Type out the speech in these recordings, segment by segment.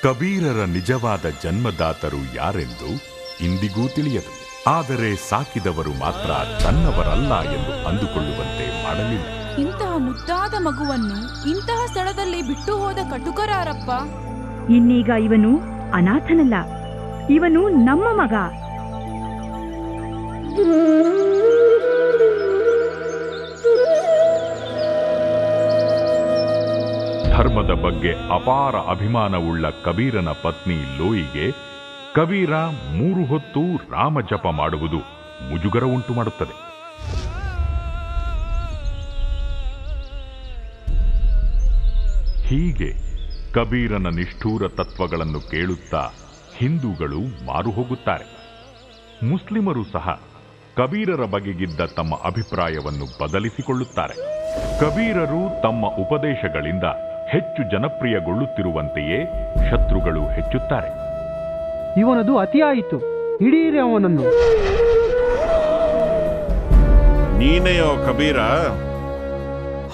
ಕಬೀರರ ನಿಜವಾದ ಜನ್ಮದಾತರು ಯಾರೆಂದು ಇಂದಿಗೂ ತಿಳಿಯದು. ಆದರೆ ಸಾಕಿದವರು ಮಾತ್ರ ತನ್ನವರಲ್ಲ ಎಂದು ಅಂದುಕೊಳ್ಳುವಂತೆ ಮಾಡಲಿಲ್ಲ. ಇಂತಹ ಮುದ್ದಾದ ಮಗುವನ್ನು ಇಂತಹ ಸ್ಥಳದಲ್ಲಿ ಬಿಟ್ಟು ಹೋದ ಕಟುಕರಾರಪ್ಪ. ಇನ್ನೀಗ ಇವನು ಅನಾಥನಲ್ಲ, ಇವನು ನಮ್ಮ ಮಗ. ಧರ್ಮದ ಬಗ್ಗೆ ಅಪಾರ ಅಭಿಮಾನವುಳ್ಳ ಕಬೀರನ ಪತ್ನಿ ಲೋಯಿಗೆ ಕಬೀರ 3 ಹೊತ್ತು ರಾಮ ಜಪ ಮಾಡುವುದು ಮುಜುಗರ ಉಂಟು ಮಾಡುತ್ತದೆ. ಹೀಗೆ ಕಬೀರನ ನಿಷ್ಠೂರ ತತ್ವಗಳನ್ನು ಕೇಳುತ್ತಾ ಹಿಂದೂಗಳು ಮಾರು ಹೋಗುತ್ತಾರೆ. ಮುಸ್ಲಿಮರು ಸಹ ಕಬೀರರ ಬಗೆಗಿದ್ದ ತಮ್ಮ ಅಭಿಪ್ರಾಯವನ್ನು ಬದಲಿಸಿಕೊಳ್ಳುತ್ತಾರೆ. ಕಬೀರರು ತಮ್ಮ ಉಪದೇಶಗಳಿಂದ ಹೆಚ್ಚು ಜನಪ್ರಿಯಗೊಳ್ಳುತ್ತಿರುವಂತೆಯೇ ಶತ್ರುಗಳು ಹೆಚ್ಚುತ್ತಾರೆ. ಇವನದು ಅತಿಯಾಯಿತು, ಹಿಡೀರಿ ಅವನನ್ನು. ನೀನೆಯೋ ಕಬೀರ?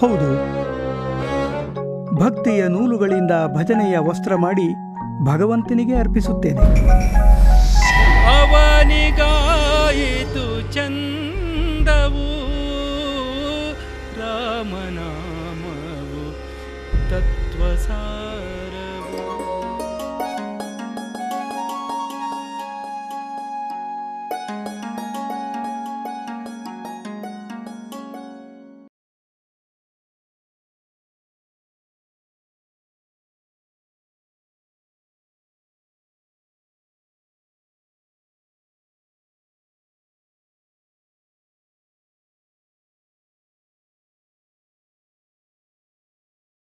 ಹೌದು, ಭಕ್ತಿಯ ನೂಲುಗಳಿಂದ ಭಜನೆಯ ವಸ್ತ್ರ ಮಾಡಿ ಭಗವಂತನಿಗೆ ಅರ್ಪಿಸುತ್ತೇನೆ. ಅವನಿಗ